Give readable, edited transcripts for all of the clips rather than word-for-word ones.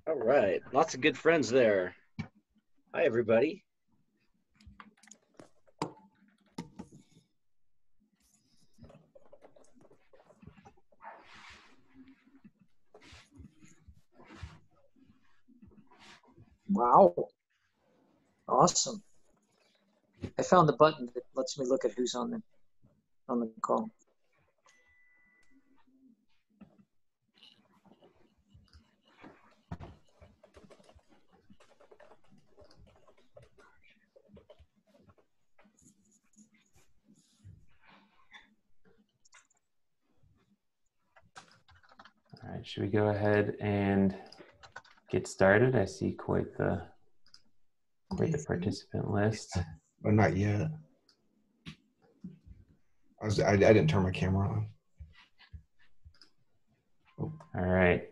All right, lots of good friends there. Hi, everybody. Wow. Awesome. I found the button that lets me look at who's on the call. All right, should we go ahead and get started? I see quite the participant list. Oh, not yet. I didn't turn my camera on. Oh. All right.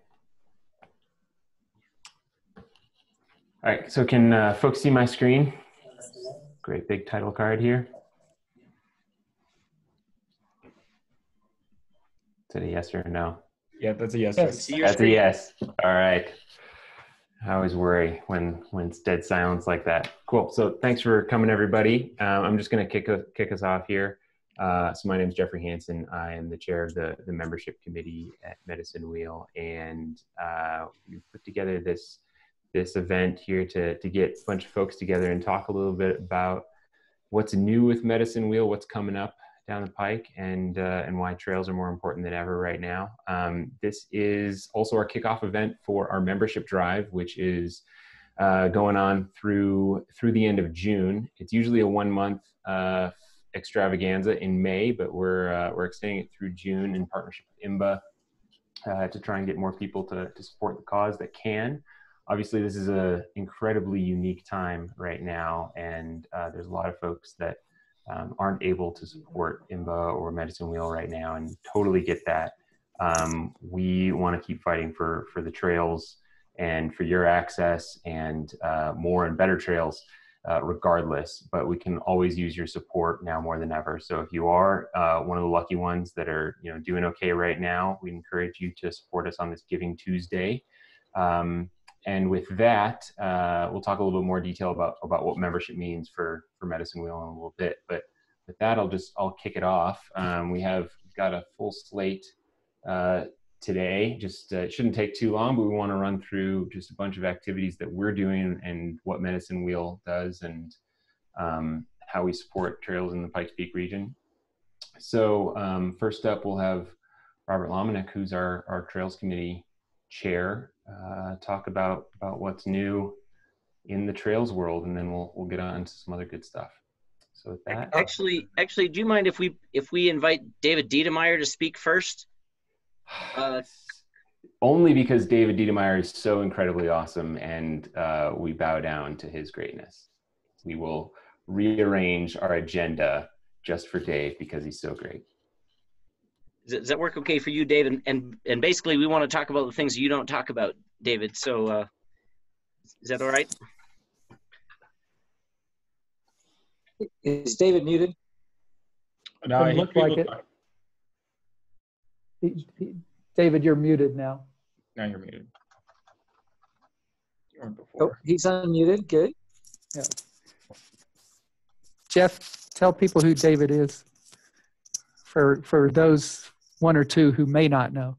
All right, so can folks see my screen? Great big title card here. Is it a yes or a no? Yeah, that's a yes. Yes. That's a yes. All right. I always worry when it's dead silence like that. Cool. So thanks for coming, everybody. I'm just going to kick us off here. So my name is Jeffrey Hansen. I am the chair of the membership committee at Medicine Wheel, and we put together this event here to get a bunch of folks together and talk a little bit about what's new with Medicine Wheel, what's coming up down the pike, and why trails are more important than ever right now. This is also our kickoff event for our membership drive, which is going on through the end of June. It's usually a 1 month extravaganza in May, but we're extending it through June in partnership with IMBA to try and get more people to support the cause that can. Obviously, this is an incredibly unique time right now, and there's a lot of folks that aren't able to support IMBA or Medicine Wheel right now, and totally get that. We want to keep fighting for the trails and for your access and more and better trails regardless, but we can always use your support now more than ever. So if you are one of the lucky ones that are doing okay right now, we encourage you to support us on this Giving Tuesday. And with that, we'll talk a little bit more detail about what membership means for Medicine Wheel in a little bit. But with that, I'll kick it off. We've got a full slate today. It shouldn't take too long, but we want to run through just a bunch of activities that we're doing and what Medicine Wheel does, and how we support trails in the Pikes Peak region. So first up, we'll have Robert Lomenick, who's our Trails Committee chair, talk about what's new in the trails world, and then we'll get on to some other good stuff. So with that, actually, do you mind if we invite David Diedemeyer to speak first? Only because David Diedemeyer is so incredibly awesome, and we bow down to his greatness. We will rearrange our agenda just for Dave because he's so great. Does that work okay for you, David? And basically, we want to talk about the things you don't talk about, David. So is that all right? Is David muted? No, he look like it. David, you're muted now. Now you're muted. You weren't before. Oh, he's unmuted. Good. Yeah. Jeff, tell people who David is for those one or two who may not know.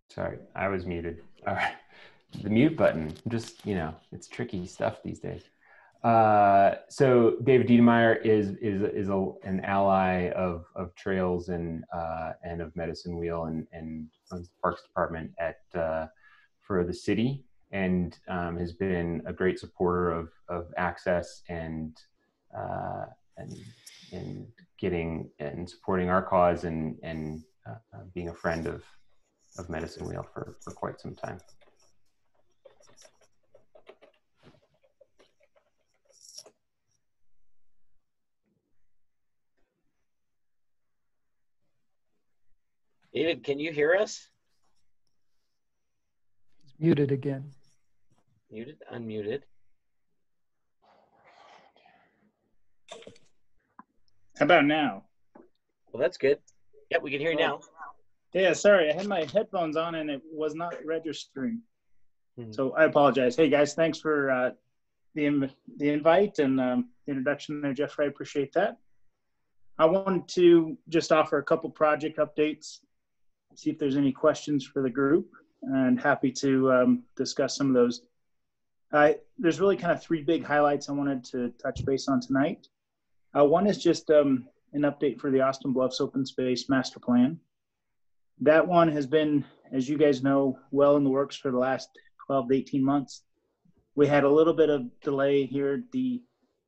Sorry, I was muted. All right. The mute button, just, it's tricky stuff these days. So David Diedemeyer is an ally of Trails and of Medicine Wheel and runs the Parks Department for the city, and has been a great supporter of access and getting and supporting our cause and being a friend of Medicine Wheel for quite some time. David, can you hear us? He's muted again. Muted, unmuted. How about now? Well, that's good. Yep, we can hear you now. Yeah, sorry, I had my headphones on and it was not registering. Mhm. So I apologize. Hey guys, thanks for the invite and the introduction there, Jeffrey. I appreciate that. I wanted to just offer a couple project updates, see if there's any questions for the group, and happy to discuss some of those. There's really kind of three big highlights I wanted to touch base on tonight. One is just an update for the Austin Bluffs Open Space Master Plan. That one has been, as you guys know, well in the works for the last 12 to 18 months. We had a little bit of delay here at the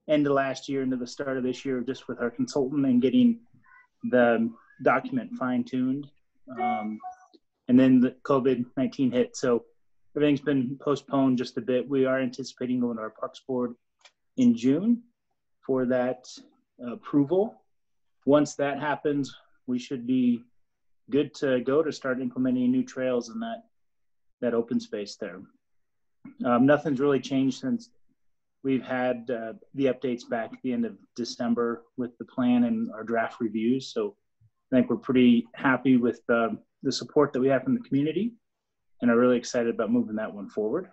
end of last year into the start of this year, just with our consultant and getting the document fine-tuned. And then the COVID-19 hit, so everything's been postponed just a bit. We are anticipating going to our Parks Board in June for that approval. Once that happens, we should be good to go to start implementing new trails in that open space there. Nothing's really changed since we've had the updates back at the end of December with the plan and our draft reviews. So I think we're pretty happy with the support that we have from the community and are really excited about moving that one forward.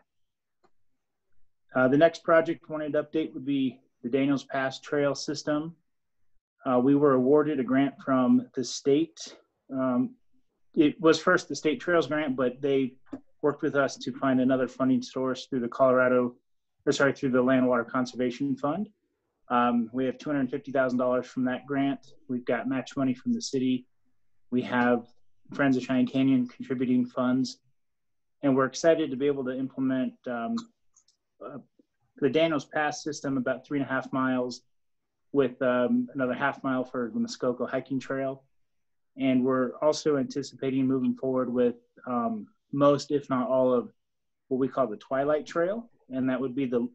The next project I wanted to update would be the Daniels Pass Trail System. We were awarded a grant from the state. It was first the State Trails Grant, but they worked with us to find another funding source through through the Land Water Conservation Fund. We have $250,000 from that grant. We've got match money from the city. We have Friends of Cheyenne Canyon contributing funds, and we're excited to be able to implement the Daniels Pass system about 3.5 miles with another 1/2 mile for the Muskoka hiking trail. And we're also anticipating moving forward with most, if not all, of what we call the Twilight Trail. And that would be the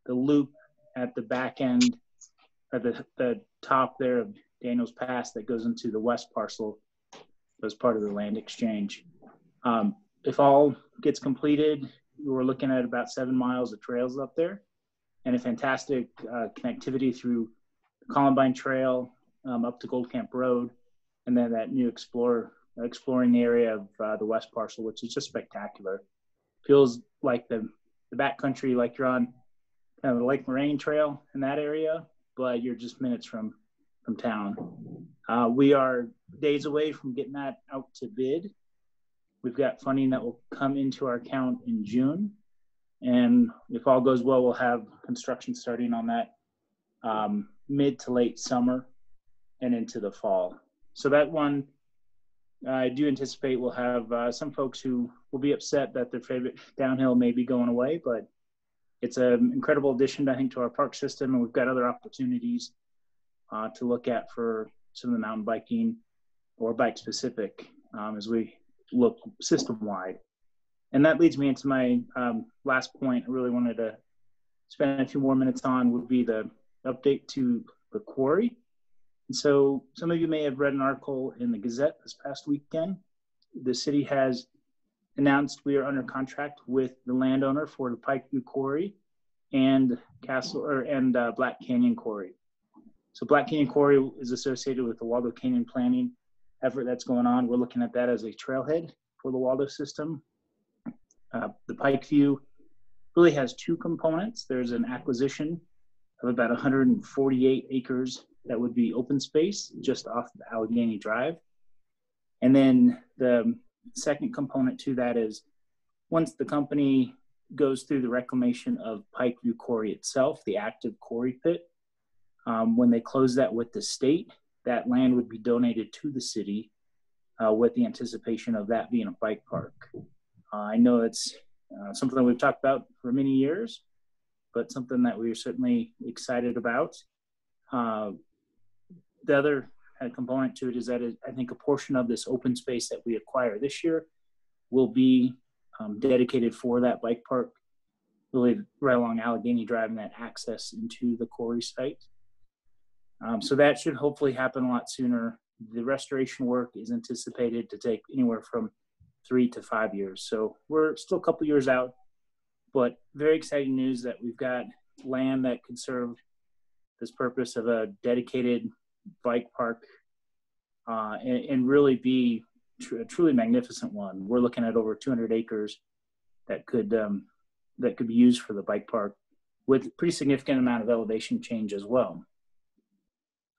loop at the back end, at the top there of Daniels Pass that goes into the west parcel as part of the land exchange. If all gets completed, we're looking at about 7 miles of trails up there and a fantastic connectivity through Columbine Trail up to Gold Camp Road, and then that new exploring the area of the west parcel, which is just spectacular. Feels like the backcountry, like you're on kind of the Lake Moraine Trail in that area, but you're just minutes from town. We are days away from getting that out to bid. We've got funding that will come into our account in June, and if all goes well, we'll have construction starting on that mid to late summer and into the fall. So that one, I do anticipate we'll have some folks who will be upset that their favorite downhill may be going away, but it's an incredible addition, I think, to our park system, and we've got other opportunities to look at for some of the mountain biking or bike specific as we look system-wide. And that leads me into my last point I really wanted to spend a few more minutes on would be the update to the quarry. And so some of you may have read an article in the Gazette this past weekend. The city has announced we are under contract with the landowner for the Pikeview Quarry and Black Canyon Quarry. So Black Canyon Quarry is associated with the Waldo Canyon planning effort that's going on. We're looking at that as a trailhead for the Waldo system. The Pikeview really has two components. There's an acquisition of about 148 acres that would be open space just off of Allegheny Drive. And then the second component to that is once the company goes through the reclamation of Pikeview Quarry itself, the active quarry pit, when they close that with the state, that land would be donated to the city with the anticipation of that being a bike park. I know it's something that we've talked about for many years, but something that we're certainly excited about. The other component to it is that I think a portion of this open space that we acquire this year will be dedicated for that bike park, really right along Allegheny Drive and that access into the quarry site. So that should hopefully happen a lot sooner. The restoration work is anticipated to take anywhere from 3 to 5 years. So we're still a couple years out, but very exciting news that we've got land that could serve this purpose of a dedicated bike park and really be a truly magnificent one. We're looking at over 200 acres that could be used for the bike park, with a pretty significant amount of elevation change as well.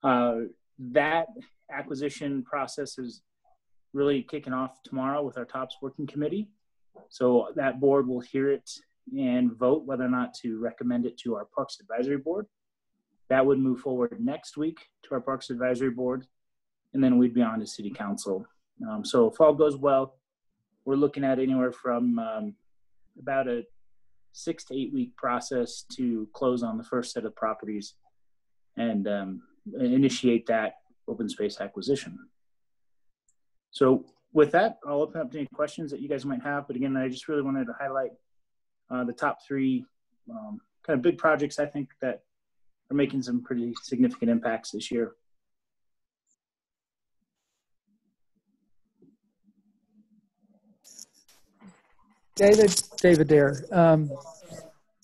That acquisition process is really kicking off tomorrow with our TOPS working committee. So that board will hear it and vote whether or not to recommend it to our Parks Advisory Board. That would move forward next week to our Parks Advisory Board, and then we'd be on to City Council. So if all goes well, we're looking at anywhere from about a 6 to 8 week process to close on the first set of properties and initiate that open space acquisition. So with that, I'll open up to any questions that you guys might have. But again, I just really wanted to highlight the top three kind of big projects I think that are making some pretty significant impacts this year. David there.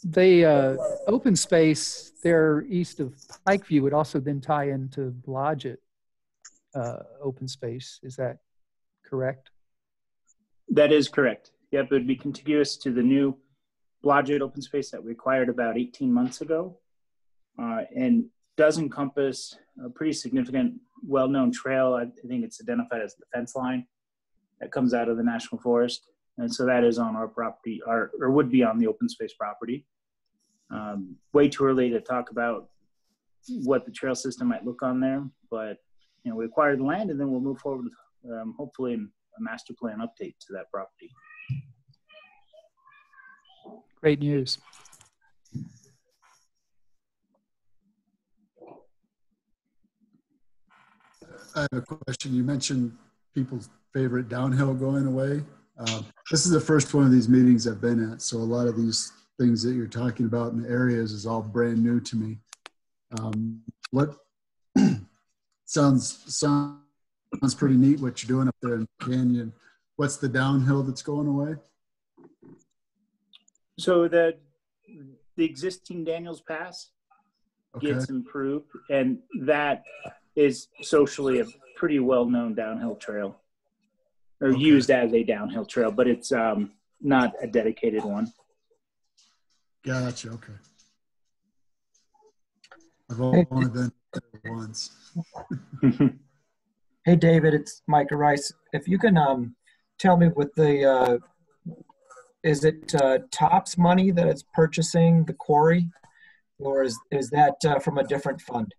The open space there east of Pikeview would also then tie into Blodgett open space. Is that correct? That is correct. Yep, it would be contiguous to the new Blodgett open space that we acquired about 18 months ago, and does encompass a pretty significant, well-known trail. I think it's identified as the fence line that comes out of the National Forest. And so that is on our property, or would be on the open space property. Way too early to talk about what the trail system might look on there, but we acquired the land, and then we'll move forward with hopefully a master plan update to that property. Great news. I have a question. You mentioned people's favorite downhill going away. This is the first one of these meetings I've been at, so a lot of these things that you're talking about in the areas is all brand new to me. What sounds pretty neat what you're doing up there in the canyon. What's the downhill that's going away? So the existing Daniels Pass gets improved, and that is socially a pretty well-known downhill trail, or used as a downhill trail, but it's not a dedicated one. Gotcha. Okay. I've only been there once. Hey, David, it's Micah Rice. If you can tell me with the, is it TOPS money that it's purchasing the quarry, or is that from a different fund?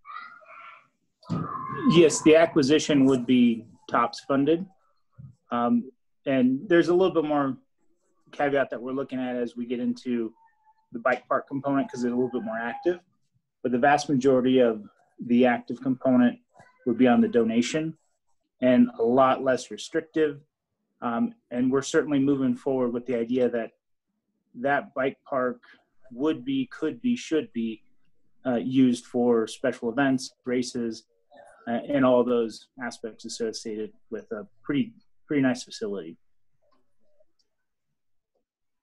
Yes, the acquisition would be TOPS funded. And there's a little bit more caveat that we're looking at as we get into the bike park component, because it's a little bit more active. But the vast majority of the active component would be on the donation, and a lot less restrictive. And we're certainly moving forward with the idea that that bike park would be, could be, should be used for special events, races, and all those aspects associated with a pretty nice facility.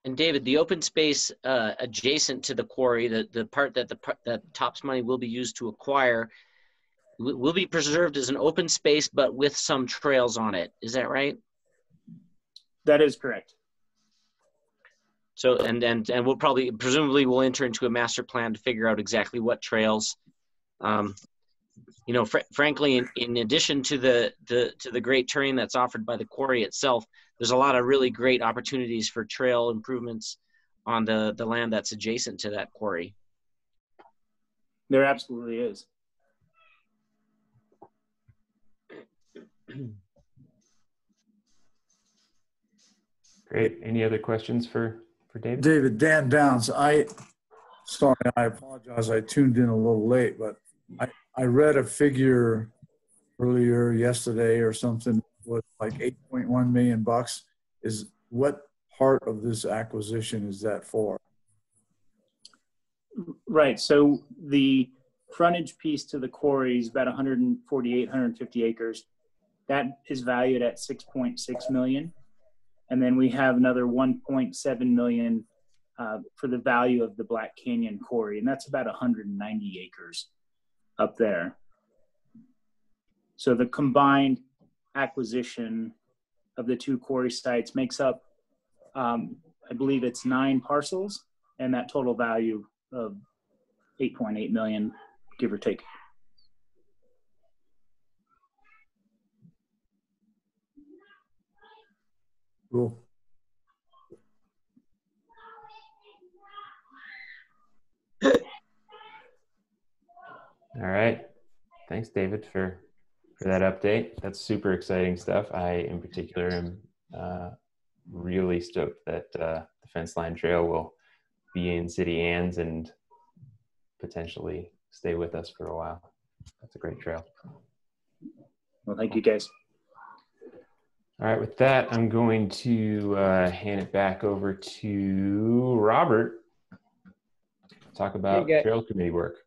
And David, the open space adjacent to the quarry, the part that that TOPS money will be used to acquire, will be preserved as an open space, but with some trails on it. Is that right? That is correct. So, and we'll presumably we'll enter into a master plan to figure out exactly what trails. Frankly, in addition to the great terrain that's offered by the quarry itself, there's a lot of really great opportunities for trail improvements on the land that's adjacent to that quarry. There absolutely is. Great. Any other questions for David? David, Dan Downs. I apologize. I tuned in a little late, but I read a figure earlier yesterday or something was like $8.1 million. Is what part of this acquisition is that for? Right. So the frontage piece to the quarry is about 148, 150 acres. That is valued at 6.6 million. And then we have another 1.7 million for the value of the Black Canyon quarry. And that's about 190 acres up there. So the combined acquisition of the two quarry sites makes up, I believe it's 9 parcels, and that total value of 8.8 million, give or take. Cool. All right. Thanks, David, for that update. That's super exciting stuff. I, in particular, am really stoked that the Fence Line Trail will be in city hands and potentially stay with us for a while. That's a great trail. Well, thank you, guys. All right, with that, I'm going to hand it back over to Robert to talk about Hey, trail committee work.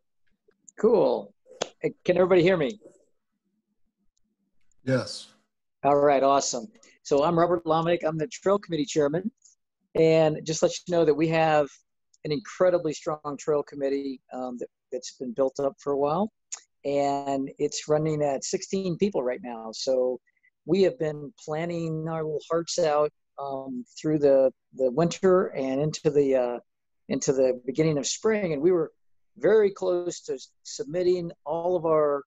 cool. Hey, can everybody hear me? Yes. All right, awesome. So I'm Robert Lomnick. I'm the Trail Committee Chairman. And just let you know that we have an incredibly strong trail committee that's been built up for a while. And it's running at 16 people right now. So we have been planning our little hearts out through the winter and into the beginning of spring. And we were very close to submitting all of our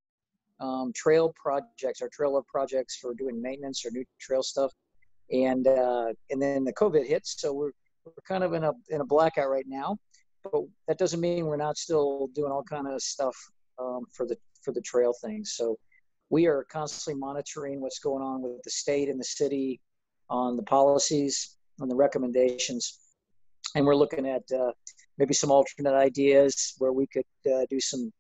trail projects, our trailer projects for doing maintenance or new trail stuff. And then the COVID hits, so we're kind of in a blackout right now. But that doesn't mean we're not still doing all kind of stuff for the trail things. So we are constantly monitoring what's going on with the state and the city on the policies, on the recommendations, and we're looking at maybe some alternate ideas where we could do some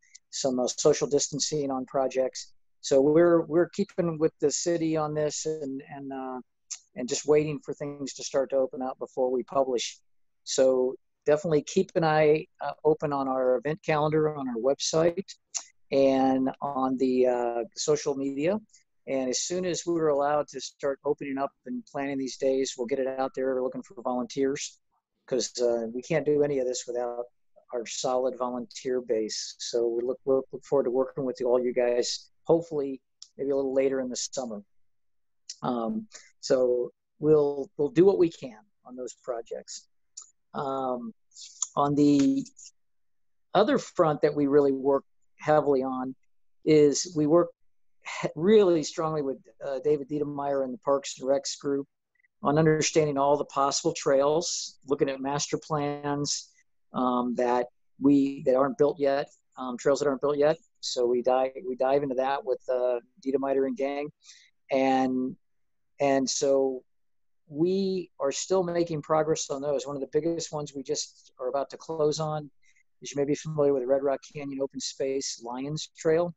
social distancing on projects. So we're keeping with the city on this and just waiting for things to start to open up before we publish. So definitely keep an eye open on our event calendar on our website and on the social media. And as soon as we're allowed to start opening up and planning these days, we'll get it out there. We're looking for volunteers because we can't do any of this without our solid volunteer base. So we look forward to working with all you guys, hopefully maybe a little later in the summer. So we'll do what we can on those projects. On the other front that we really work heavily on is we work really strongly with David Diedemeyer and the Parks and Recs group on understanding all the possible trails, looking at master plans that aren't built yet, trails that aren't built yet. So we dive into that with Diedemeyer and gang, and so we are still making progress on those. One of the biggest ones we just are about to close on is, you may be familiar with the Red Rock Canyon Open Space Lions Trail.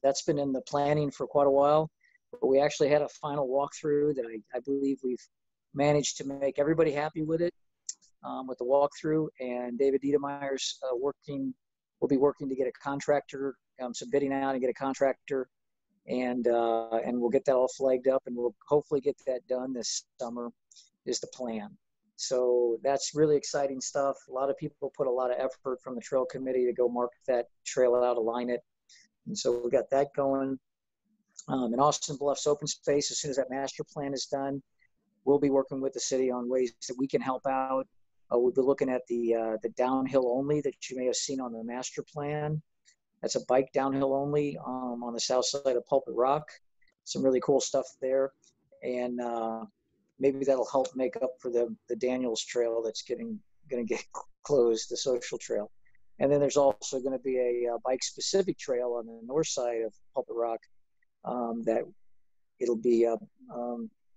That's been in the planning for quite a while, but we actually had a final walkthrough that I believe we've managed to make everybody happy with it, with the walkthrough. And David Diedemeyer's will be working to get a contractor, some bidding out and get a contractor, and we'll get that all flagged up, and we'll hopefully get that done this summer is the plan. So that's really exciting stuff. A lot of people put a lot of effort from the trail committee to go mark that trail out, align it. And so we got that going. In Austin Bluffs open space, as soon as that master plan is done, we'll be working with the city on ways that we can help out. We'll be looking at the downhill only that you may have seen on the master plan. That's a bike downhill only on the south side of Pulpit Rock. Some really cool stuff there. And maybe that'll help make up for the Daniels Trail that's going to get closed, the social trail. And then there's also going to be a bike-specific trail on the north side of Pulpit Rock that it'll be,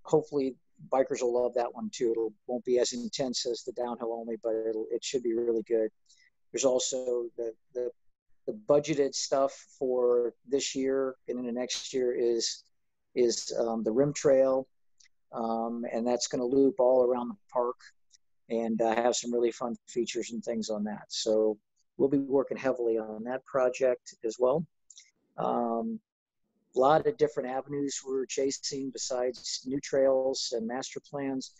hopefully bikers will love that one too. It won't be as intense as the downhill only, but it should be really good. There's also the budgeted stuff for this year and into next year is the rim trail, and that's going to loop all around the park and have some really fun features and things on that. So we'll be working heavily on that project as well. A lot of different avenues we're chasing besides new trails and master plans.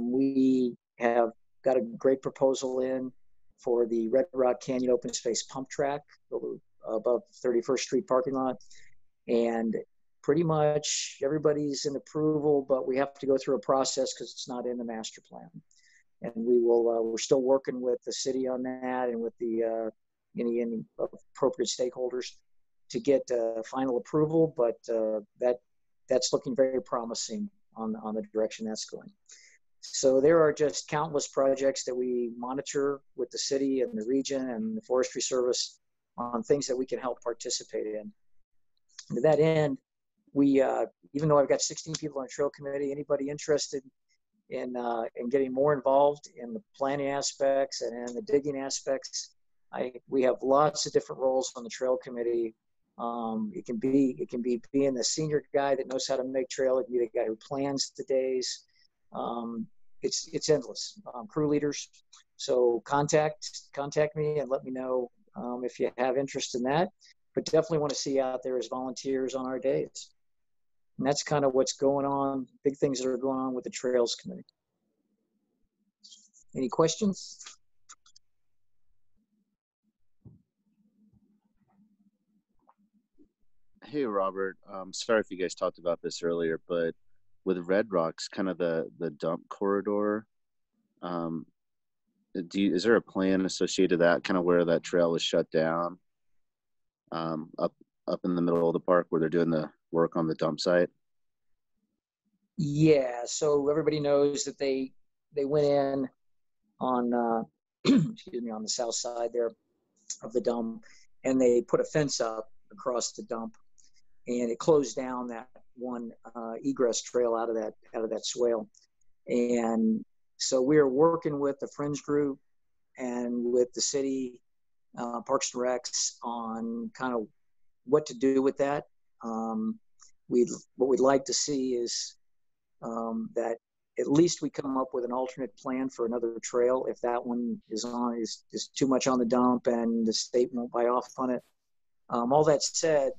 We have got a great proposal in for the Red Rock Canyon open space pump track above 31st Street parking lot. And pretty much everybody's in approval, but we have to go through a process because it's not in the master plan. And we're still working with the city on that and with the any appropriate stakeholders to get final approval, but that's looking very promising on the direction that's going. So there are just countless projects that we monitor with the city and the region and the Forestry Service on things that we can help participate in. And to that end, we, even though I've got 16 people on the trail committee, anybody interested in getting more involved in the planning aspects and in the digging aspects, we have lots of different roles on the trail committee. It can be being the senior guy that knows how to make trail. It can be the guy who plans the days. It's endless. Crew leaders. So contact me and let me know if you have interest in that. But definitely want to see out there as volunteers on our days. And that's kind of what's going on. Big things that are going on with the Trails Committee. Any questions? Hey, Robert. Sorry if you guys talked about this earlier, but with Red Rocks, kind of the dump corridor, is there a plan associated to that, kind of where that trail was shut down, up in the middle of the park where they're doing the work on the dump site? Yeah. So everybody knows that they went in on excuse me, on the south side there of the dump, and they put a fence up across the dump, and it closed down that one egress trail out of that swale. And so we're working with the Fringe Group and with the city, Parks and Recs, on kind of what to do with that. What we'd like to see is that at least we come up with an alternate plan for another trail if that one is too much on the dump and the state won't buy off on it. All that said,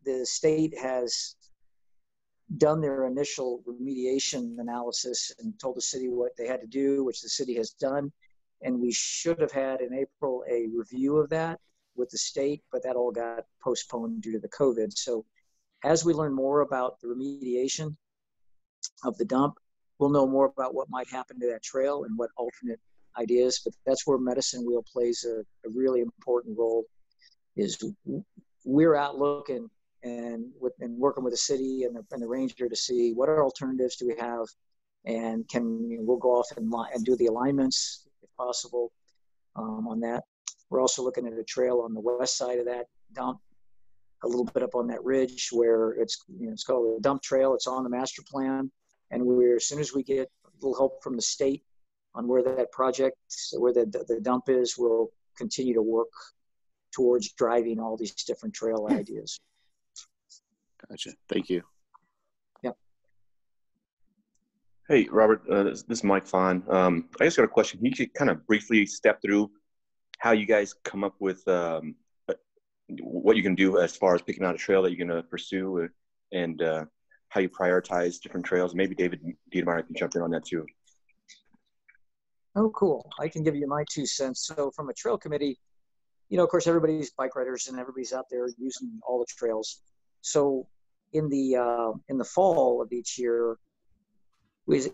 the state has done their initial remediation analysis and told the city what they had to do, which the city has done. And we should have had in April a review of that with the state, but that all got postponed due to the COVID. So as we learn more about the remediation of the dump, we'll know more about what might happen to that trail and what alternate ideas. But that's where Medicine Wheel plays a really important role. Is we're out looking and working with the city and the ranger to see what other alternatives do we have, and we'll go off and do the alignments if possible on that. We're also looking at a trail on the west side of that dump, a little bit up on that ridge where it's called a dump trail. It's on the master plan, and as soon as we get a little help from the state on where that project, where the dump is, we'll continue to work towards driving all these different trail ideas. Gotcha. Thank you. Yep. Hey, Robert, this is Mike Fahn. I just got a question. Can you kind of briefly step through how you guys come up with what you can do as far as picking out a trail that you're going to pursue and how you prioritize different trails? Maybe David Diedemeyer can jump in on that too. Oh, cool. I can give you my 2 cents. So from a trail committee, of course, everybody's bike riders and everybody's out there using all the trails. So in the fall of each year,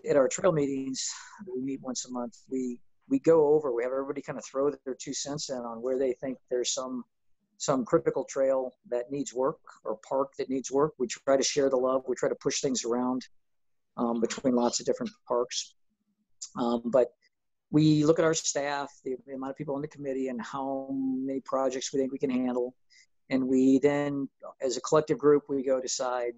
at our trail meetings, we meet once a month, we go over, we have everybody kind of throw their 2 cents in on where they think there's some critical trail that needs work or park that needs work. We try to share the love. We try to push things around between lots of different parks. But we look at our staff, the amount of people on the committee, and how many projects we think we can handle. And we then, as a collective group, we go decide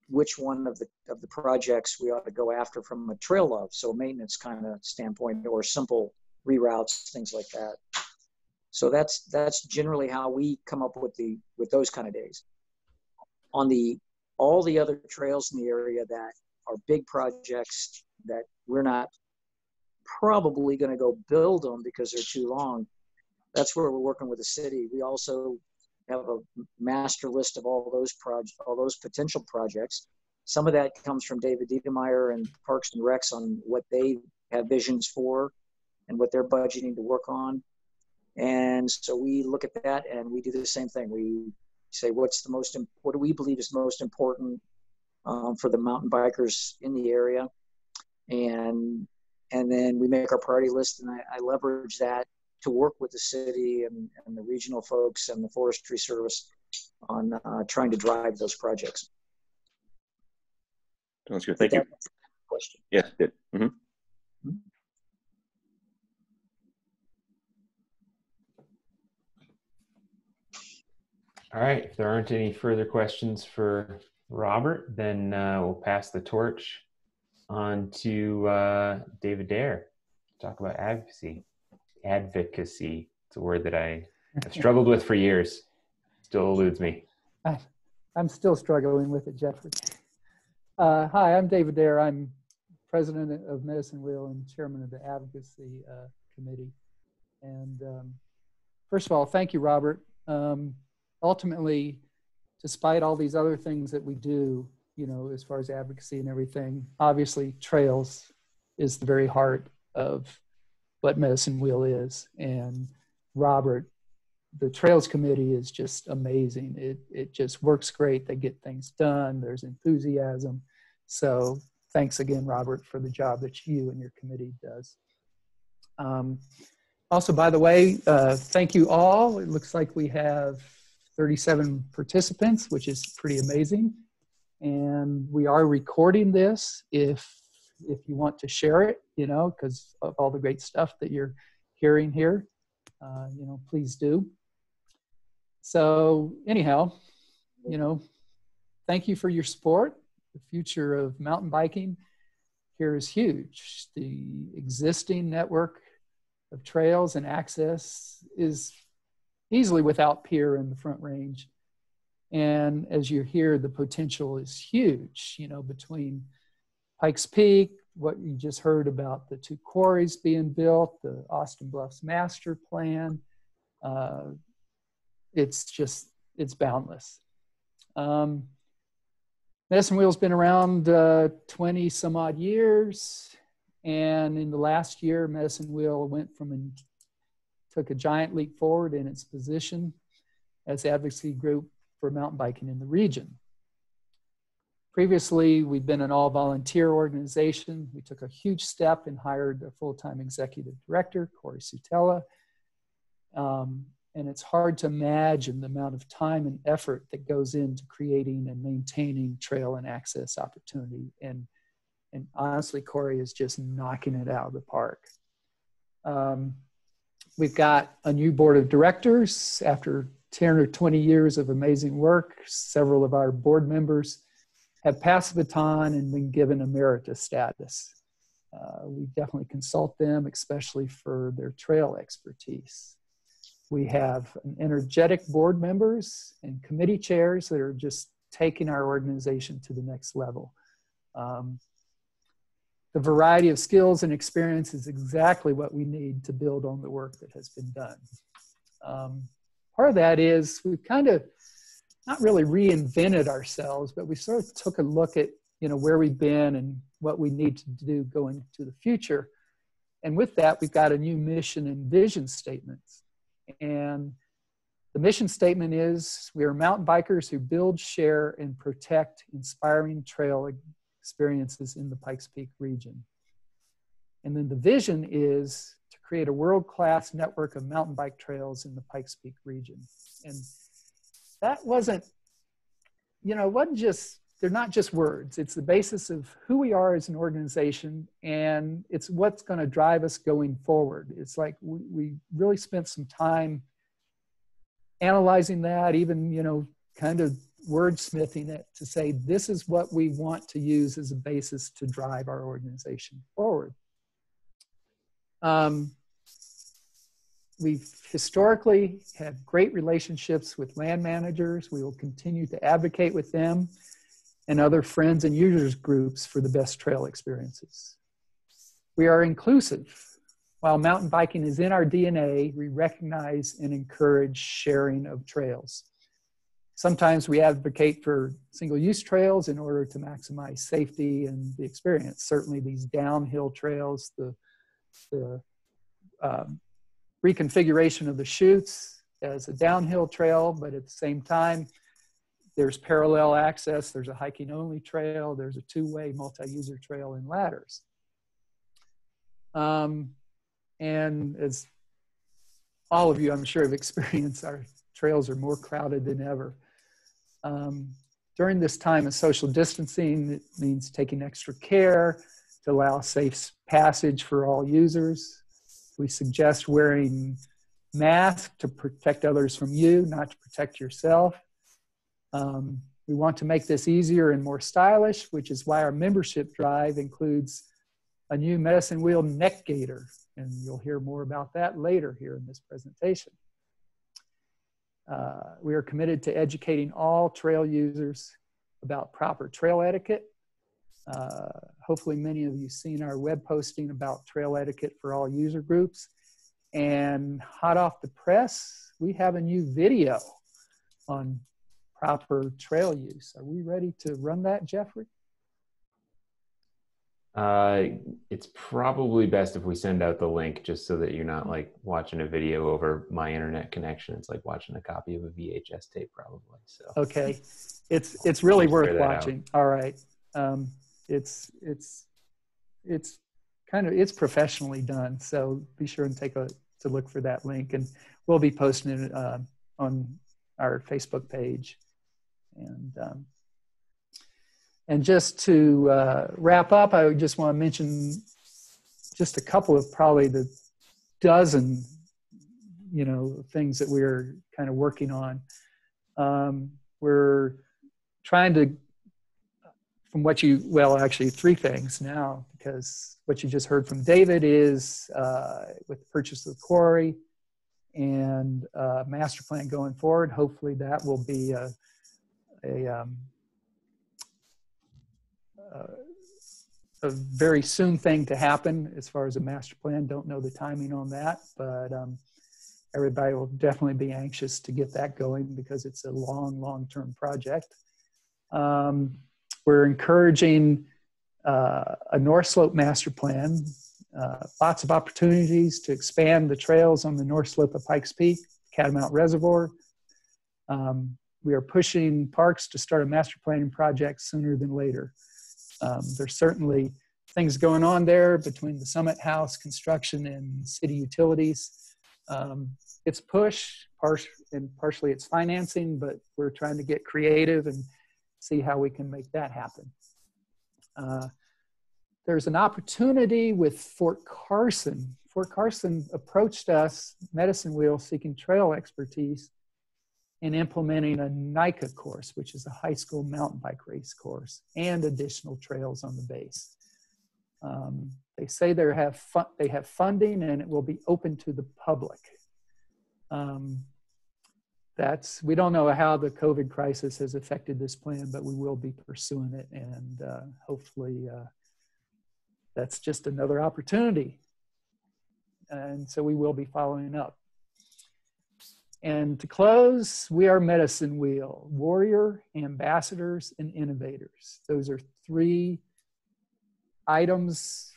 which one of the projects we ought to go after from a trail love, so maintenance kind of standpoint, or simple reroutes, things like that. So that's generally how we come up with those kind of days. On all the other trails in the area that are big projects that we're not probably going to go build them because they're too long, that's where we're working with the city. We also have a master list of all those potential projects. Some of that comes from David Diedemeyer and Parks and Recs on what they have visions for and what they're budgeting to work on. And so we look at that and we do the same thing. say what do we believe is most important for the mountain bikers in the area, and then we make our priority list, and I leverage that to work with the city and the regional folks and the Forestry Service on trying to drive those projects. Sounds good. Thank you. Question. Yes, it did. Mm-hmm. All right, if there aren't any further questions for Robert, then we'll pass the torch on to David Dare to talk about advocacy. Advocacy, it's a word that I have struggled with for years. Still eludes me. I'm still struggling with it, Jeffrey. Hi, I'm David Dare. I'm president of Medicine Wheel and chairman of the Advocacy Committee. And first of all, thank you, Robert. Ultimately, despite all these other things that we do, you know, as far as advocacy and everything, obviously trails is the very heart of what Medicine Wheel is. And Robert, the Trails Committee is just amazing. It just works great. They get things done. There's enthusiasm. So thanks again, Robert, for the job that you and your committee does. Also, by the way, thank you all. It looks like we have 37 participants, which is pretty amazing. And we are recording this if you want to share it, you know, because of all the great stuff that you're hearing here, you know, please do. So anyhow, you know, thank you for your support. The future of mountain biking here is huge. The existing network of trails and access is easily without peer in the Front Range. And as you hear, the potential is huge, you know, between Pikes Peak, what you just heard about the 2 quarries being built, the Austin Bluffs master plan. It's boundless. Medicine Wheel's been around 20 some odd years. And in the last year, Medicine Wheel took a giant leap forward in its position as advocacy group for mountain biking in the region. Previously, we've been an all-volunteer organization. We took a huge step and hired a full-time executive director, Corey Sutella. And it's hard to imagine the amount of time and effort that goes into creating and maintaining trail and access opportunity. And honestly, Corey is just knocking it out of the park. We've got a new board of directors. After 10 or 20 years of amazing work, several of our board members have passed the baton and been given emeritus status. We definitely consult them, especially for their trail expertise. We have energetic board members and committee chairs that are just taking our organization to the next level. The variety of skills and experience is exactly what we need to build on the work that has been done. Part of that is we've kind of not really reinvented ourselves, but we sort of took a look at, you know, where we've been and what we need to do going into the future. And with that, we've got a new mission and vision statements. And the mission statement is, we are mountain bikers who build, share, and protect inspiring trail experiences in the Pikes Peak region. And then the vision is to create a world-class network of mountain bike trails in the Pikes Peak region. And that wasn't, you know, they're not just words. It's the basis of who we are as an organization, and it's what's going to drive us going forward. It's like we really spent some time analyzing that, even, you know, kind of wordsmithing it to say, this is what we want to use as a basis to drive our organization forward. We've historically had great relationships with land managers. We will continue to advocate with them and other friends and users groups for the best trail experiences. We are inclusive. While mountain biking is in our DNA, we recognize and encourage sharing of trails. Sometimes we advocate for single-use trails in order to maximize safety and the experience. Certainly these downhill trails, the reconfiguration of the chutes as a downhill trail, but at the same time, There's parallel access, there's a hiking only trail, there's a two-way multi-user trail and ladders. And as all of you, I'm sure, have experienced, our trails are more crowded than ever. During this time of social distancing, it means taking extra care to allow safe passage for all users. We suggest wearing masks to protect others from you, not to protect yourself. We want to make this easier and more stylish, which is why our membership drive includes a new medicine wheel neck gaiter, and you'll hear more about that later here in this presentation. We are committed to educating all trail users about proper trail etiquette. Hopefully many of you have seen our web posting about trail etiquette for all user groups. And hot off the press, we have a new video on proper trail use. Are we ready to run that, Jeffrey? It's probably best if we send out the link, just so that you're not like watching a video over my internet connection. It's like watching a copy of a VHS tape, probably. So okay, it's really worth watching. All right, it's professionally done. So be sure and to look for that link, and we'll be posting it on our Facebook page. And just to wrap up, I just want to mention just a couple of probably the dozen, things that we're kind of working on. We're trying to, actually three things now, because what you just heard from David is with the purchase of the quarry and master plan going forward. Hopefully that will be a very soon thing to happen as far as a master plan. Don't know the timing on that, but everybody will definitely be anxious to get that going because it's a long-term project. We're encouraging a North Slope master plan, lots of opportunities to expand the trails on the North Slope of Pikes Peak, Catamount Reservoir. We are pushing parks to start a master planning project sooner than later. There's certainly things going on there between the Summit House construction and city utilities. It's push, and partially it's financing, but we're trying to get creative and see how we can make that happen. There's an opportunity with Fort Carson. Fort Carson approached us, Medicine Wheel, seeking trail expertise in implementing a NICA course, which is a high school mountain bike race course, and additional trails on the base. They say they have funding and it will be open to the public. We don't know how the COVID crisis has affected this plan, but we will be pursuing it, and hopefully that's just another opportunity. And so we will be following up. And to close, we are Medicine Wheel, warrior, ambassadors, and innovators. Those are three items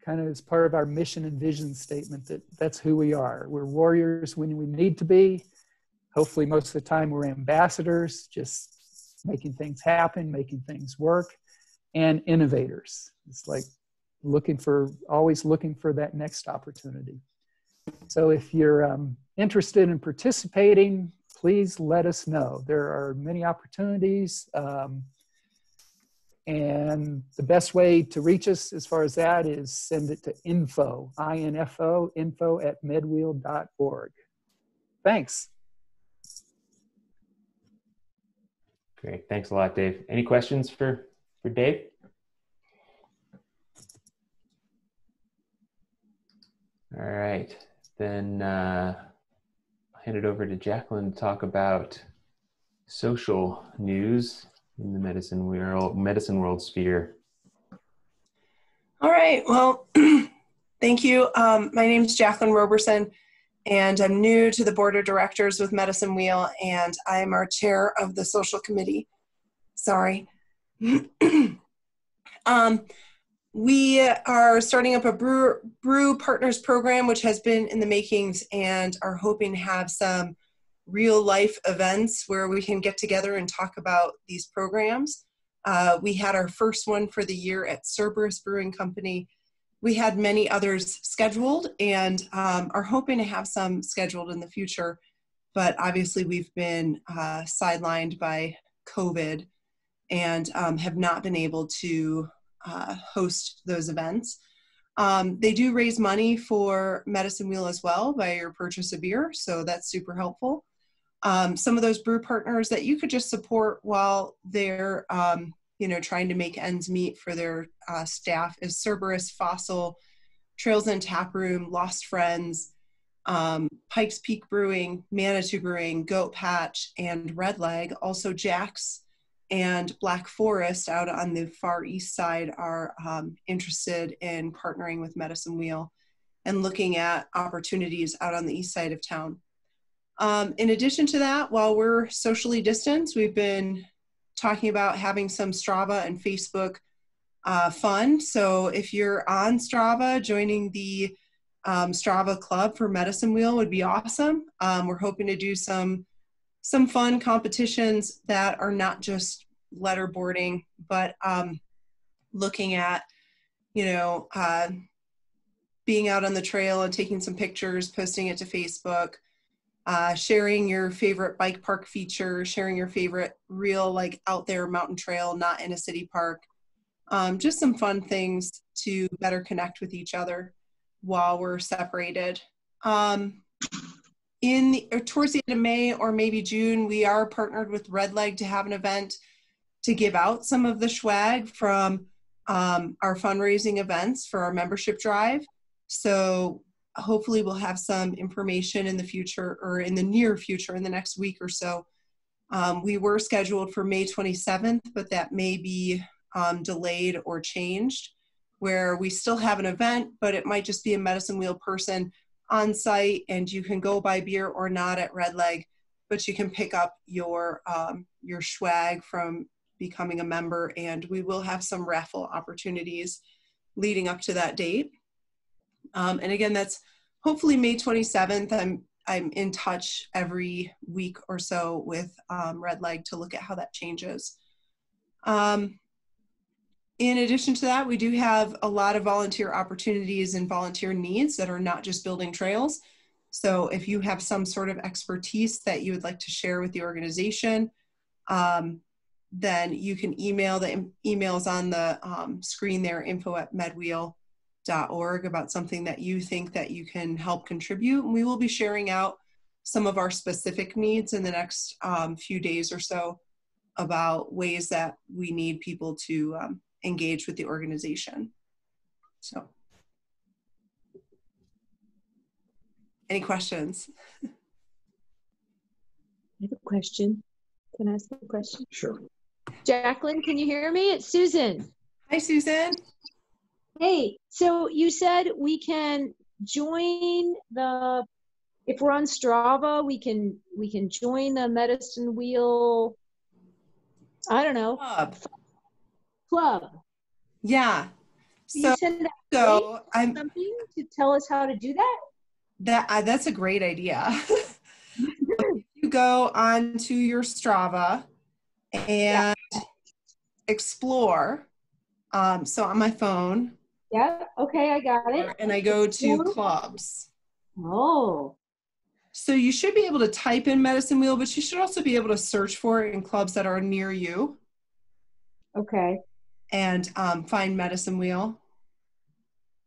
kind of as part of our mission and vision statement. That's who we are. We're warriors when we need to be. Hopefully most of the time we're ambassadors, just making things happen, making things work, and innovators. It's like always looking for that next opportunity. So if you're interested in participating, please let us know. There are many opportunities, and the best way to reach us as far as that is send it to info, info@medwheel.org. Thanks. great. Thanks a lot, Dave. Any questions for Dave? All right, then I'll hand it over to Jacqueline to talk about social news in the medicine world sphere. All right, well, thank you. My name is Jacqueline Roberson, and I'm new to the board of directors with Medicine Wheel, and I'm our chair of the social committee. Sorry. We are starting up a brew partners program, which has been in the makings, and are hoping to have some real life events where we can get together and talk about these programs. We had our first one for the year at Cerberus Brewing Company. We had many others scheduled and are hoping to have some scheduled in the future, but obviously we've been sidelined by COVID and have not been able to host those events. They do raise money for Medicine Wheel as well by your purchase of beer, so that's super helpful. Some of those brew partners that you could just support while they're trying to make ends meet for their staff is Cerberus, Fossil, Trails and Tap Room, Lost Friends, Pikes Peak Brewing, Manitou Brewing, Goat Patch, and Red Leg. Also Jack's and Black Forest out on the far east side are interested in partnering with Medicine Wheel and looking at opportunities out on the east side of town. In addition to that, while we're socially distanced, we've been talking about having some Strava and Facebook fun. So if you're on Strava, joining the Strava club for Medicine Wheel would be awesome. We're hoping to do some fun competitions that are not just letterboarding, but looking at, being out on the trail and taking some pictures, posting it to Facebook, sharing your favorite bike park feature, sharing your favorite real out there mountain trail, not in a city park. Just some fun things to better connect with each other while we're separated. Towards the end of May or maybe June, we are partnered with Red Leg to have an event to give out some of the swag from our fundraising events for our membership drive. So hopefully we'll have some information in the future or in the near future in the next week or so. We were scheduled for May 27th, but that may be delayed or changed, where we still have an event, but it might just be a Medicine Wheel person on site and you can go buy beer or not at Red Leg, but you can pick up your swag from becoming a member, and we will have some raffle opportunities leading up to that date. And again, that's hopefully May 27th. I'm in touch every week or so with Red Leg to look at how that changes. In addition to that, we do have a lot of volunteer opportunities and volunteer needs that are not just building trails. So if you have some sort of expertise that you would like to share with the organization, then you can email. The emails on the screen there, info@medwheel.org, about something that you think that you can help contribute. And we will be sharing out some of our specific needs in the next few days or so about ways that we need people to engage with the organization. So, any questions? I have a question. Can I ask a question? Sure. Jacqueline, can you hear me? It's Susan. Hi, Susan. Hey, so you said we can join if we're on Strava, we can join the Medicine Wheel, I don't know, club. Yeah. So you send out something to tell us how to do that? That's a great idea. You go onto your Strava and explore. So on my phone. Yeah, okay, I got it. And I go to clubs. Oh. So you should be able to type in Medicine Wheel, but you should also be able to search for it in clubs that are near you. Okay. And find Medicine Wheel.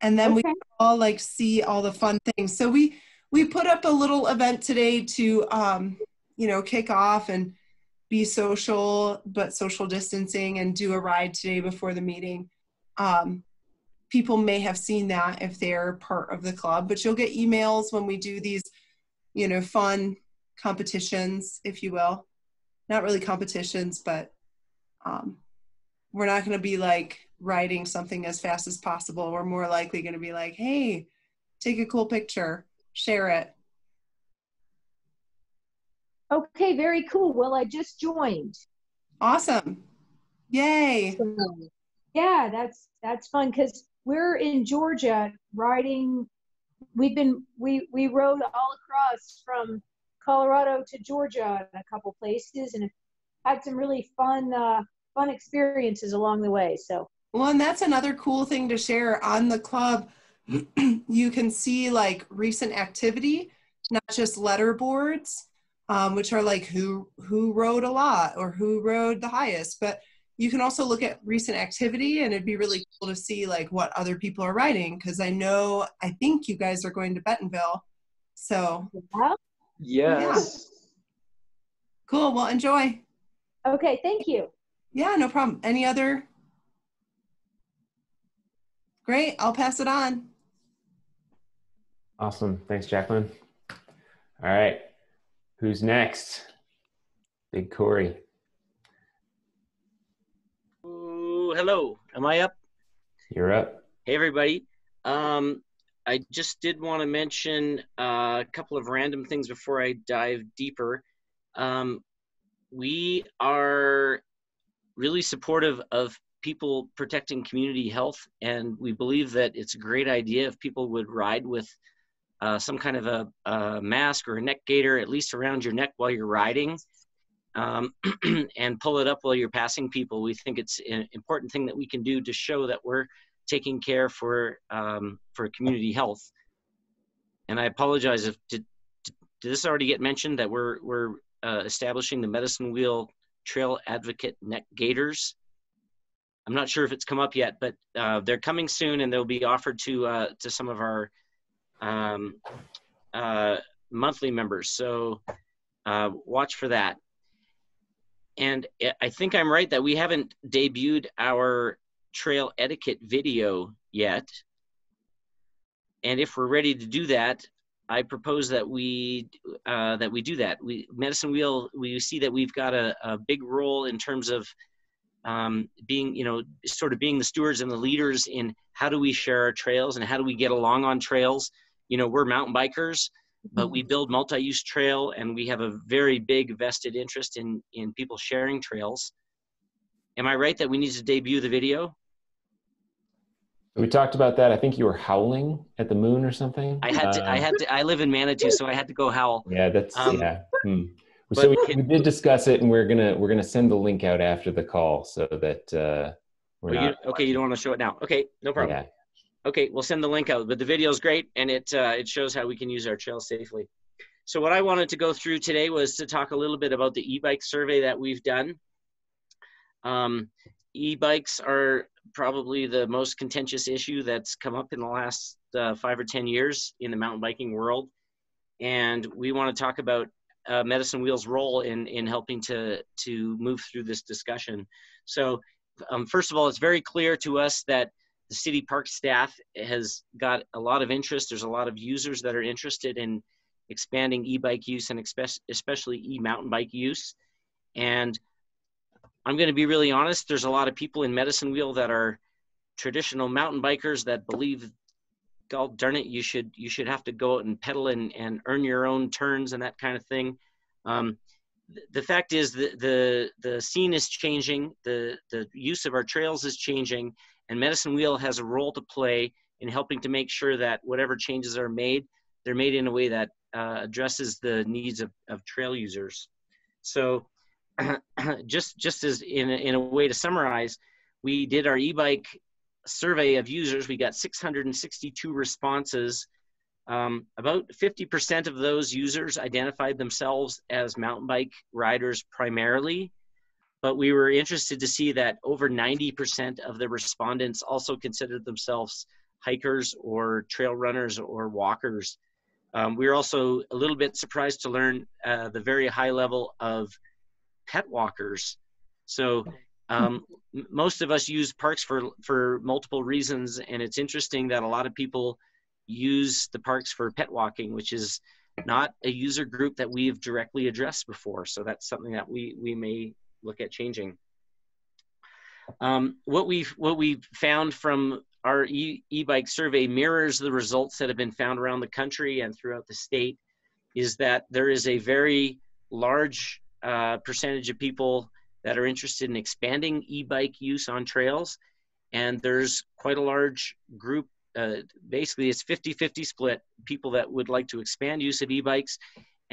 And then we all see all the fun things. So we put up a little event today to kick off and be social, but social distancing, and do a ride today before the meeting. People may have seen that if they're part of the club, but you'll get emails when we do these, fun competitions, if you will. Not really competitions, but we're not going to be riding something as fast as possible. We're more likely going to be like, hey, take a cool picture, share it. Okay, very cool. Well, I just joined. Awesome. Yay. So, yeah, that's fun because we're in Georgia riding. We rode all across from Colorado to Georgia in a couple places, and had some really fun experiences along the way. So. Well, and that's another cool thing to share on the club. You can see like recent activity, not just letter boards, which are like who rode a lot or who rode the highest, but you can also look at recent activity, and it'd be really cool to see like what other people are writing. Cause I think you guys are going to Bentonville. So yes. Yeah. Cool. Well, enjoy. Okay. Thank you. Yeah, no problem. Any other? Great. I'll pass it on. Awesome. Thanks, Jacqueline. All right. Who's next? Big Corey. Ooh, hello. Am I up? You're up. Hey, everybody. I just did want to mention a couple of random things before I dive deeper. We are really supportive of people protecting community health, and we believe that it's a great idea if people would ride with some kind of a mask or a neck gaiter, at least around your neck while you're riding, and pull it up while you're passing people. We think it's an important thing that we can do to show that we're taking care for community health. And I apologize if did this already get mentioned that we're establishing the Medicine Wheel Trail Advocate Neck Gaiters. I'm not sure if it's come up yet, but they're coming soon, and they'll be offered to some of our monthly members. So watch for that. And I think I'm right that we haven't debuted our trail etiquette video yet. And if we're ready to do that, I propose that we do that. Medicine Wheel, we see that we've got a big role in terms of being, sort of being the stewards and the leaders in how do we share our trails and how do we get along on trails. We're mountain bikers, but we build multi-use trail, and we have a very big vested interest in people sharing trails. Am I right that we need to debut the video? We talked about that. I think you were howling at the moon or something. I live in Manitou, so I had to go howl. Yeah, that's So we did discuss it, and we're gonna send the link out after the call so that you don't want to show it now. Okay, no problem. Yeah. Okay, we'll send the link out, but the video is great, and it shows how we can use our trails safely. So what I wanted to go through today was to talk a little bit about the e-bike survey that we've done. E-bikes are probably the most contentious issue that's come up in the last 5 or 10 years in the mountain biking world. And we want to talk about Medicine Wheel's role in helping to move through this discussion. So first of all, it's very clear to us that the city park staff has got a lot of interest. There's a lot of users that are interested in expanding e-bike use and especially e-mountain bike use. And I'm going to be really honest, there's a lot of people in Medicine Wheel that are traditional mountain bikers that believe, God darn it, you should have to go out and pedal and earn your own turns and that kind of thing. The fact is that the scene is changing, the use of our trails is changing, and Medicine Wheel has a role to play in helping to make sure that whatever changes are made, they're made in a way that addresses the needs of trail users. So just as in a way to summarize, we did our e-bike survey of users. We got 662 responses. About 50% of those users identified themselves as mountain bike riders primarily, but we were interested to see that over 90% of the respondents also considered themselves hikers or trail runners or walkers. We were also a little bit surprised to learn the very high level of pet walkers. So most of us use parks for multiple reasons, and it's interesting that a lot of people use the parks for pet walking, which is not a user group that we've directly addressed before. So that's something that we may look at changing. What we found from our e-bike survey mirrors the results that have been found around the country and throughout the state, is that there is a very large percentage of people that are interested in expanding e-bike use on trails. And there's quite a large group, basically it's 50-50 split, people that would like to expand use of e-bikes,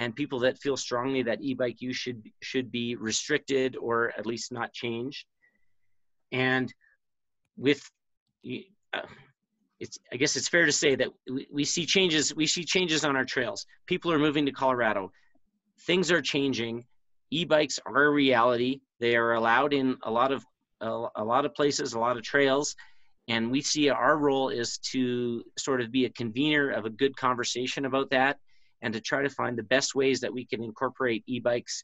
and people that feel strongly that e-bike use should be restricted or at least not changed. And with, I guess it's fair to say that we see changes. We see changes on our trails. People are moving to Colorado. Things are changing. E-bikes are a reality. They are allowed in a lot of places, a lot of trails. And we see our role is to sort of be a convener of a good conversation about that, and to try to find the best ways that we can incorporate e-bikes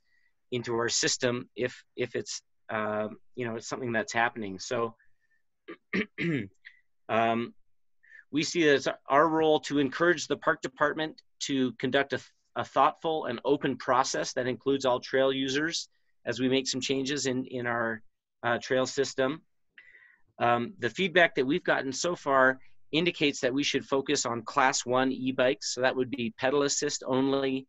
into our system if it's it's something that's happening. So we see that it's our role to encourage the park department to conduct a thoughtful and open process that includes all trail users as we make some changes in our trail system. The feedback that we've gotten so far indicates that we should focus on Class 1 e-bikes. So that would be pedal assist only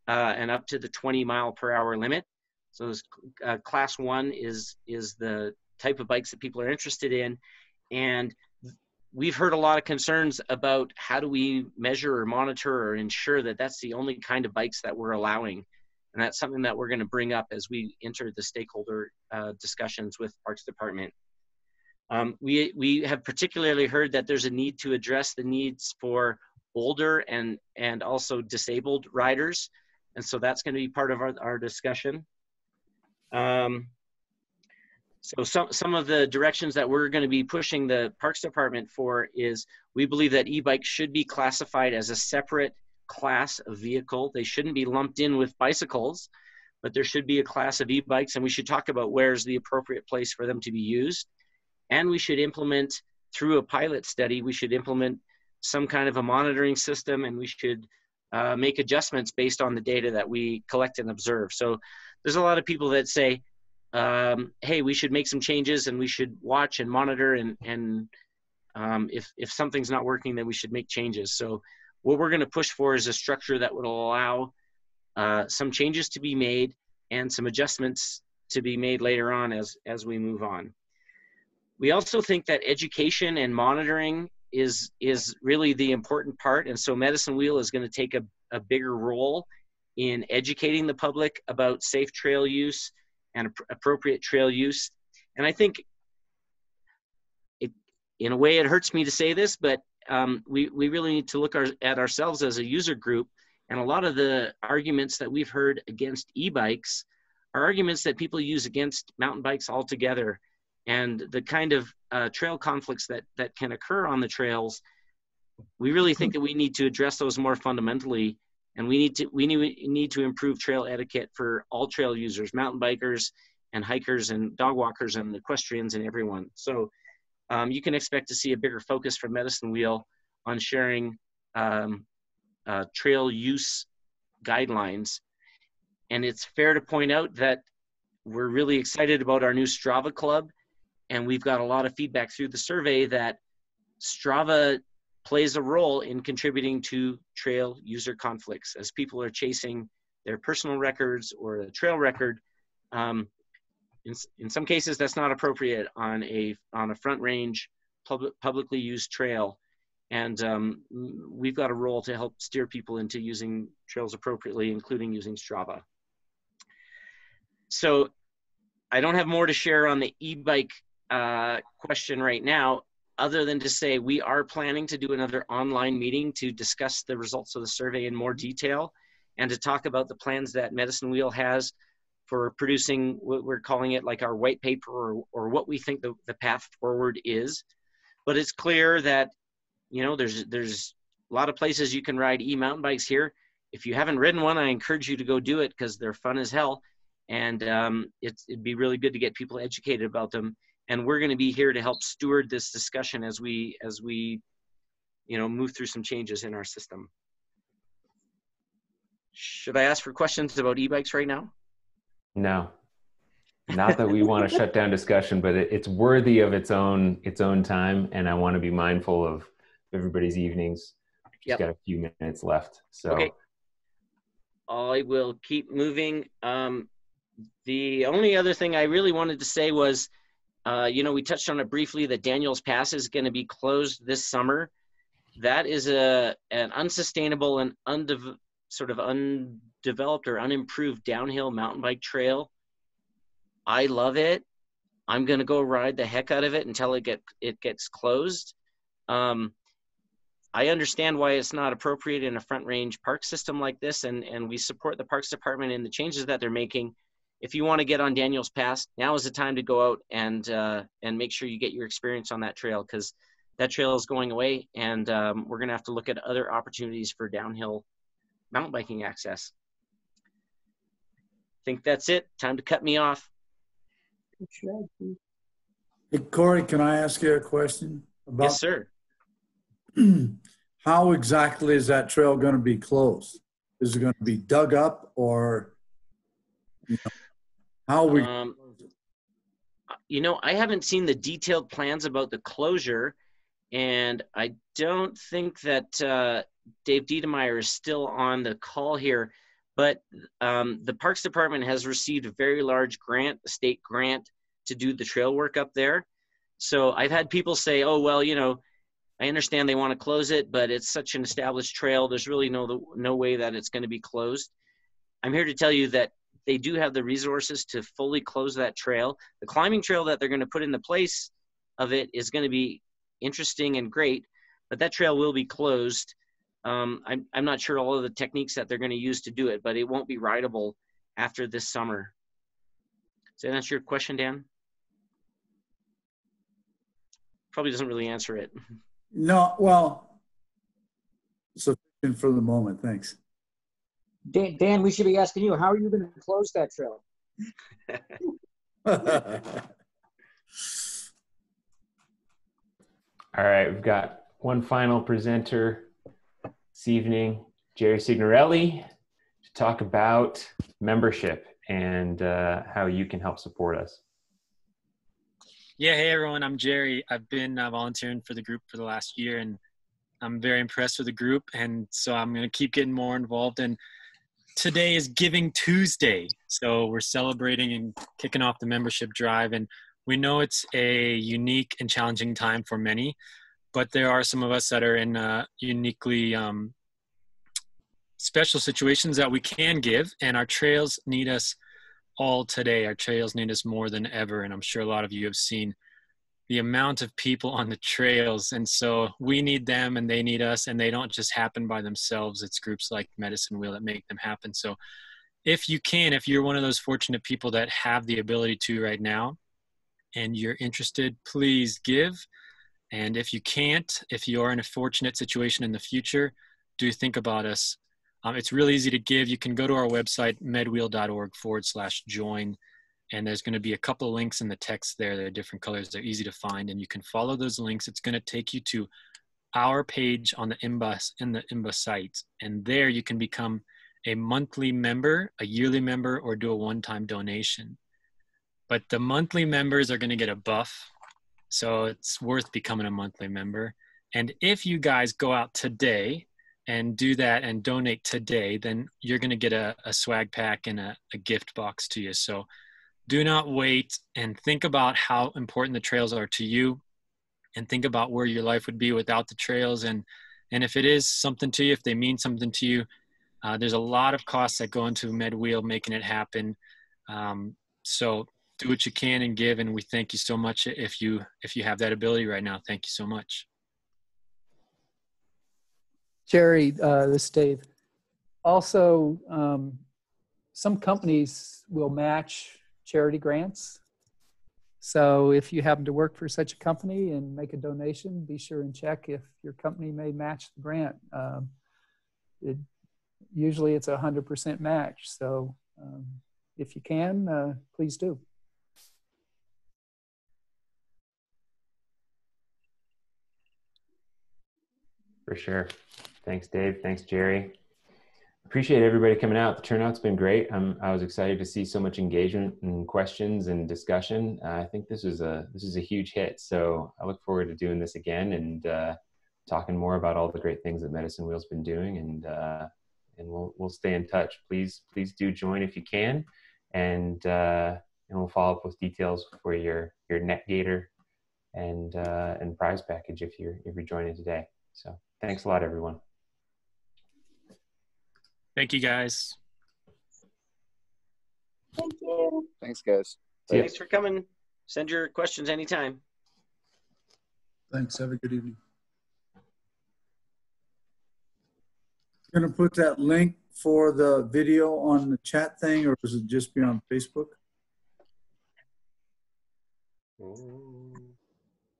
and up to the 20-mile-per-hour limit. So Class 1 is the type of bikes that people are interested in. And we've heard a lot of concerns about how do we measure or monitor or ensure that that's the only kind of bikes that we're allowing. And that's something that we're going to bring up as we enter the stakeholder discussions with Parks Department. We have particularly heard that there's a need to address the needs for older and also disabled riders. And so that's going to be part of our discussion. So some of the directions that we're going to be pushing the Parks Department for is we believe that e-bikes should be classified as a separate class of vehicle. They shouldn't be lumped in with bicycles, but there should be a class of e-bikes, and we should talk about where's the appropriate place for them to be used. And we should implement, through a pilot study, we should implement some kind of a monitoring system, and we should make adjustments based on the data that we collect and observe. So there's a lot of people that say, hey, we should make some changes and we should watch and monitor, and if something's not working, then we should make changes. So what we're going to push for is a structure that would allow some changes to be made and some adjustments to be made later on as we move on. We also think that education and monitoring is really the important part, and so Medicine Wheel is going to take a bigger role in educating the public about safe trail use and appropriate trail use. And I think, in a way, it hurts me to say this, but we really need to look at ourselves as a user group. And a lot of the arguments that we've heard against e-bikes are arguments that people use against mountain bikes altogether. And the kind of trail conflicts that can occur on the trails, we really think that we need to address those more fundamentally. And we need to improve trail etiquette for all trail users, mountain bikers and hikers and dog walkers and equestrians and everyone. So you can expect to see a bigger focus from Medicine Wheel on sharing trail use guidelines. And it's fair to point out that we're really excited about our new Strava club. And we've got a lot of feedback through the survey that Strava plays a role in contributing to trail user conflicts as people are chasing their personal records or a trail record. In some cases, that's not appropriate on a front range publicly used trail. And we've got a role to help steer people into using trails appropriately, including using Strava. So I don't have more to share on the e-bike question right now, other than to say we are planning to do another online meeting to discuss the results of the survey in more detail and to talk about the plans that Medicine Wheel has for producing what we're calling it like our white paper or what we think the path forward is. But it's clear that, you know, there's a lot of places you can ride e-mountain bikes here. If you haven't ridden one, I encourage you to go do it because they're fun as hell. And it'd be really good to get people educated about them. And we're going to be here to help steward this discussion as we move through some changes in our system. Should I ask for questions about e-bikes right now? No, not that we want to shut down discussion, but it's worthy of its own time. And I want to be mindful of everybody's evenings. Just got a few minutes left. So okay. I will keep moving. The only other thing I really wanted to say was, we touched on it briefly that Daniels Pass is going to be closed this summer. That is an unsustainable and undeveloped undeveloped or unimproved downhill mountain bike trail. I love it. I'm going to go ride the heck out of it until it gets closed. I understand why it's not appropriate in a front range park system like this, and we support the Parks Department in the changes that they're making. If you want to get on Daniel's Pass, now is the time to go out and make sure you get your experience on that trail, because that trail is going away, and we're going to have to look at other opportunities for downhill mountain biking access. I think that's it. Time to cut me off. Hey, Corey, can I ask you a question? Yes, sir. How exactly is that trail going to be closed? Is it going to be dug up, or how are we? I haven't seen the detailed plans about the closure, and I don't think that Dave Diedemeyer is still on the call here, but the Parks Department has received a very large grant, a state grant, to do the trail work up there. So I've had people say, oh, well, I understand they want to close it, but it's such an established trail. There's really no way that it's going to be closed. I'm here to tell you that they do have the resources to fully close that trail. The climbing trail that they're going to put in the place of it is going to be interesting and great, but that trail will be closed. I'm not sure all of the techniques that they're going to use to do it, but it won't be rideable after this summer. Does that answer your question, Dan? Probably doesn't really answer it. No, well, sufficient for the moment. Thanks. Dan, we should be asking you, how are you going to close that trail? All right, we've got one final presenter this evening, Jerry Signorelli, to talk about membership and how you can help support us. Yeah, hey everyone, I'm Jerry. I've been volunteering for the group for the last year, and I'm very impressed with the group, and so I'm going to keep getting more involved. And today is Giving Tuesday, so we're celebrating and kicking off the membership drive, and we know it's a unique and challenging time for many, but there are some of us that are in uniquely special situations that we can give, and our trails need us all today. Our trails need us more than ever, and I'm sure a lot of you have seen the amount of people on the trails, and so we need them and they need us, and they don't just happen by themselves. It's groups like Medicine Wheel that make them happen. So if you can, if you're one of those fortunate people that have the ability to right now and you're interested, please give. And if you can't, if you are in a fortunate situation in the future, do think about us. It's really easy to give. You can go to our website, medwheel.org/join, and there's going to be a couple of links in the text there. They're different colors. They're easy to find, and you can follow those links. It's going to take you to our page on the IMBA site, and there you can become a monthly member, a yearly member, or do a one-time donation. But the monthly members are going to get a buff, so it's worth becoming a monthly member. And if you guys go out today and do that and donate today, then you're going to get a swag pack and a gift box to you. So do not wait, and think about how important the trails are to you, and think about where your life would be without the trails. And if it is something to you, if they mean something to you, there's a lot of costs that go into MedWheel making it happen. So do what you can and give, and we thank you so much if you have that ability right now. Thank you so much. Jerry, this is Dave. Also, some companies will match charity grants. So if you happen to work for such a company and make a donation, be sure and check if your company may match the grant. Usually it's 100% match. So if you can, please do. For sure. Thanks, Dave. Thanks, Jerry. Appreciate everybody coming out. The turnout's been great. I was excited to see so much engagement and questions and discussion. I think this is a huge hit. So I look forward to doing this again and talking more about all the great things that Medicine Wheel's been doing. And we'll stay in touch. Please do join if you can, and we'll follow up with details for your NetGator and prize package if you're joining today. So thanks a lot, everyone. Thank you, guys. Thank you. Thanks, guys. Thanks for coming. Send your questions anytime. Thanks. Have a good evening. Going to put that link for the video on the chat thing, or does it just be on Facebook?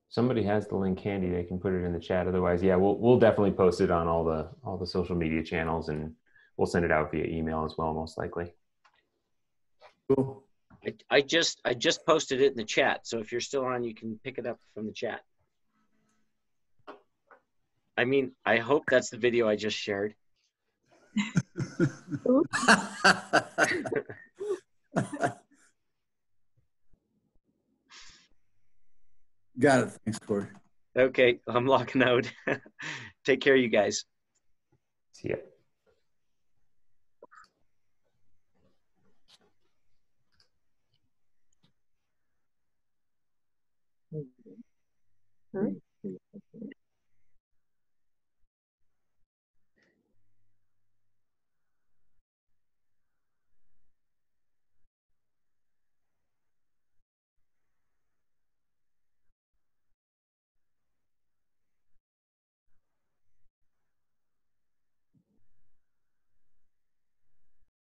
Somebody has the link handy. They can put it in the chat. Otherwise, yeah, we'll definitely post it on all the social media channels, and we'll send it out via email as well, most likely. Cool. I just posted it in the chat, so if you're still on, you can pick it up from the chat. I mean, I hope that's the video I just shared. Got it. Thanks, Corey. Okay, I'm locking out. Take care, you guys. See ya.